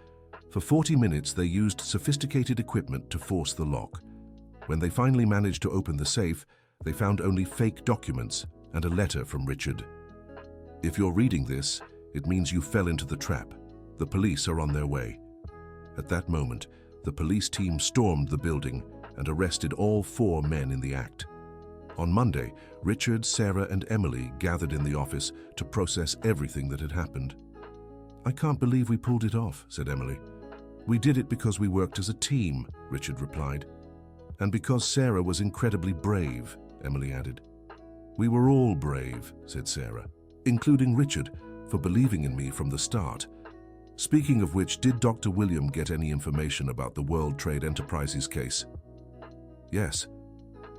For 40 minutes, they used sophisticated equipment to force the lock. When they finally managed to open the safe, they found only fake documents and a letter from Richard. If you're reading this, it means you fell into the trap. The police are on their way. At that moment, the police team stormed the building and arrested all 4 men in the act. On Monday, Richard, Sarah, and Emily gathered in the office to process everything that had happened. I can't believe we pulled it off, said Emily. We did it because we worked as a team, Richard replied. And because Sarah was incredibly brave, Emily added. We were all brave, said Sarah, including Richard, for believing in me from the start. Speaking of which, did Dr. William get any information about the World Trade Enterprises case? Yes.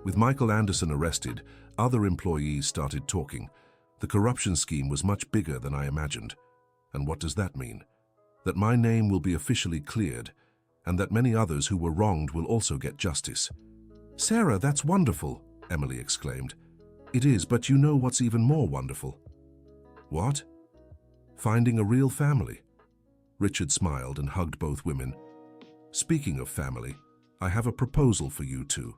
With Michael Anderson arrested, other employees started talking. The corruption scheme was much bigger than I imagined. And what does that mean? That my name will be officially cleared, and that many others who were wronged will also get justice. Sarah, that's wonderful, Emily exclaimed. It is, but you know what's even more wonderful. What? Finding a real family. Richard smiled and hugged both women. Speaking of family, I have a proposal for you two.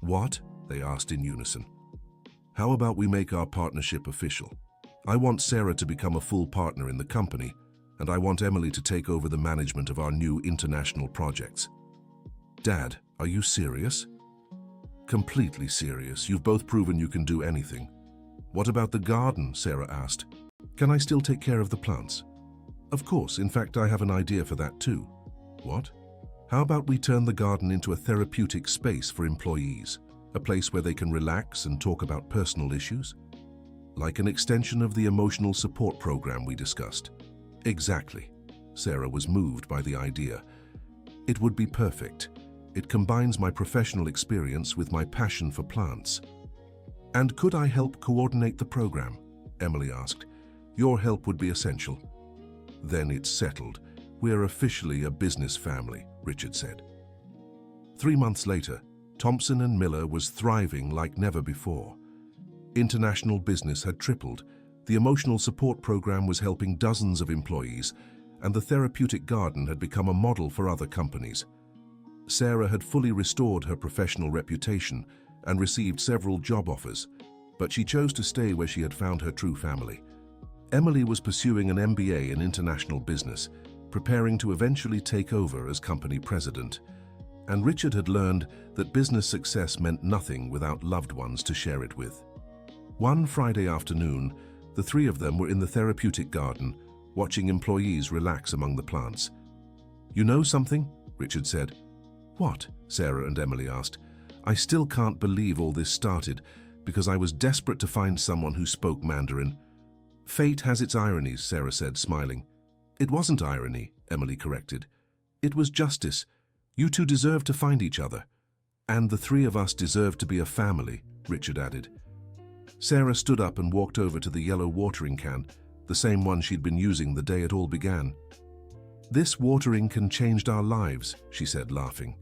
What? They asked in unison. How about we make our partnership official? I want Sarah to become a full partner in the company, and I want Emily to take over the management of our new international projects. Dad, are you serious? Completely serious. You've both proven you can do anything. What about the garden? Sarah asked. Can I still take care of the plants? Of course. In fact, I have an idea for that too. What? How about we turn the garden into a therapeutic space for employees, a place where they can relax and talk about personal issues? Like an extension of the emotional support program we discussed. Exactly. Sarah was moved by the idea. It would be perfect. It combines my professional experience with my passion for plants. And could I help coordinate the program? Emily asked. Your help would be essential. Then it's settled. We're officially a business family, Richard said. 3 months later, Thompson and Miller was thriving like never before. International business had tripled. The emotional support program was helping dozens of employees, and the therapeutic garden had become a model for other companies. Sarah had fully restored her professional reputation and received several job offers, but she chose to stay where she had found her true family. Emily was pursuing an MBA in international business, preparing to eventually take over as company president. And Richard had learned that business success meant nothing without loved ones to share it with. One Friday afternoon, the 3 of them were in the therapeutic garden, watching employees relax among the plants. You know something? Richard said. What? Sarah and Emily asked. I still can't believe all this started, because I was desperate to find someone who spoke Mandarin. Fate has its ironies, Sarah said, smiling. It wasn't irony, Emily corrected. It was justice. You two deserve to find each other. And the 3 of us deserve to be a family, Richard added. Sarah stood up and walked over to the yellow watering can, the same one she'd been using the day it all began. "This watering can changed our lives," she said, laughing.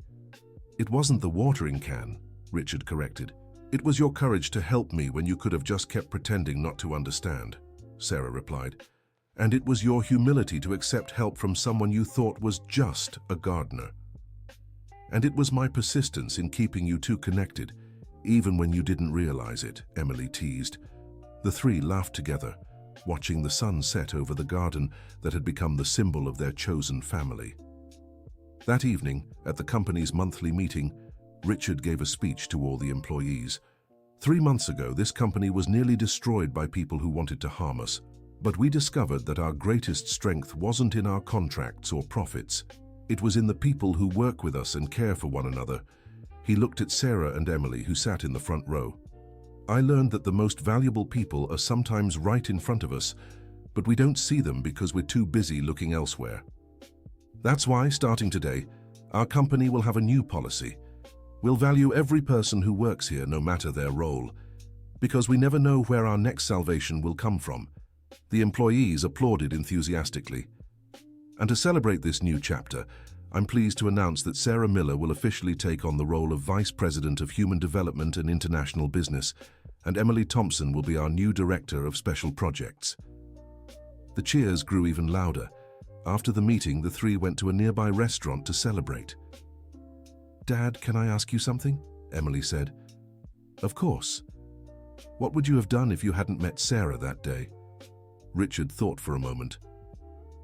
"It wasn't the watering can," Richard corrected. "It was your courage to help me when you could have just kept pretending not to understand," Sarah replied. "And it was your humility to accept help from someone you thought was just a gardener. And it was my persistence in keeping you two connected, even when you didn't realize it," Emily teased. The three laughed together, watching the sun set over the garden that had become the symbol of their chosen family. That evening, at the company's monthly meeting, Richard gave a speech to all the employees. 3 months ago, this company was nearly destroyed by people who wanted to harm us. But we discovered that our greatest strength wasn't in our contracts or profits. It was in the people who work with us and care for one another. He looked at Sarah and Emily, who sat in the front row. "I learned that the most valuable people are sometimes right in front of us, but we don't see them because we're too busy looking elsewhere. That's why, starting today, our company will have a new policy. We'll value every person who works here, no matter their role, because we never know where our next salvation will come from." The employees applauded enthusiastically. And to celebrate this new chapter, I'm pleased to announce that Sarah Miller will officially take on the role of Vice President of Human Development and International Business, and Emily Thompson will be our new Director of Special Projects. The cheers grew even louder. After the meeting, the three went to a nearby restaurant to celebrate. "Dad, can I ask you something?" Emily said. "Of course. What would you have done if you hadn't met Sarah that day?" Richard thought for a moment.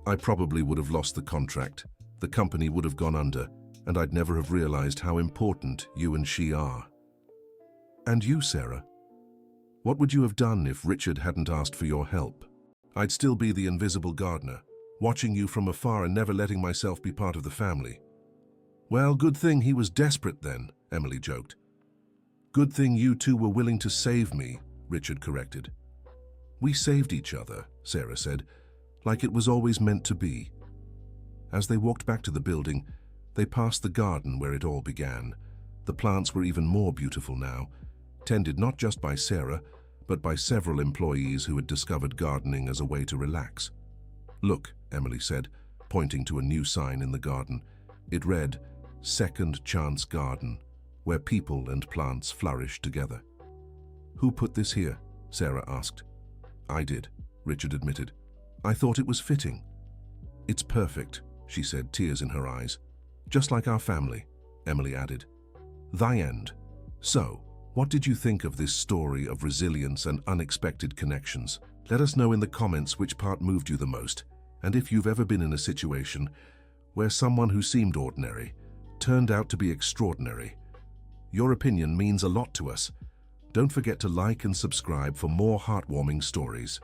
"I probably would have lost the contract. The company would have gone under, and I'd never have realized how important you and she are." "And you, Sarah? What would you have done if Richard hadn't asked for your help?" "I'd still be the invisible gardener, watching you from afar and never letting myself be part of the family." "Well, good thing he was desperate then," Emily joked. "Good thing you two were willing to save me," Richard corrected. "We saved each other," Sarah said, "like it was always meant to be." As they walked back to the building, they passed the garden where it all began. The plants were even more beautiful now, tended not just by Sarah, but by several employees who had discovered gardening as a way to relax. "Look," Emily said, pointing to a new sign in the garden. It read, "Second Chance Garden, where people and plants flourish together." "Who put this here?" Sarah asked. "I did," Richard admitted. "I thought it was fitting." "It's perfect," she said, tears in her eyes. "Just like our family," Emily added. The end. So, what did you think of this story of resilience and unexpected connections? Let us know in the comments which part moved you the most, and if you've ever been in a situation where someone who seemed ordinary turned out to be extraordinary. Your opinion means a lot to us. Don't forget to like and subscribe for more heartwarming stories.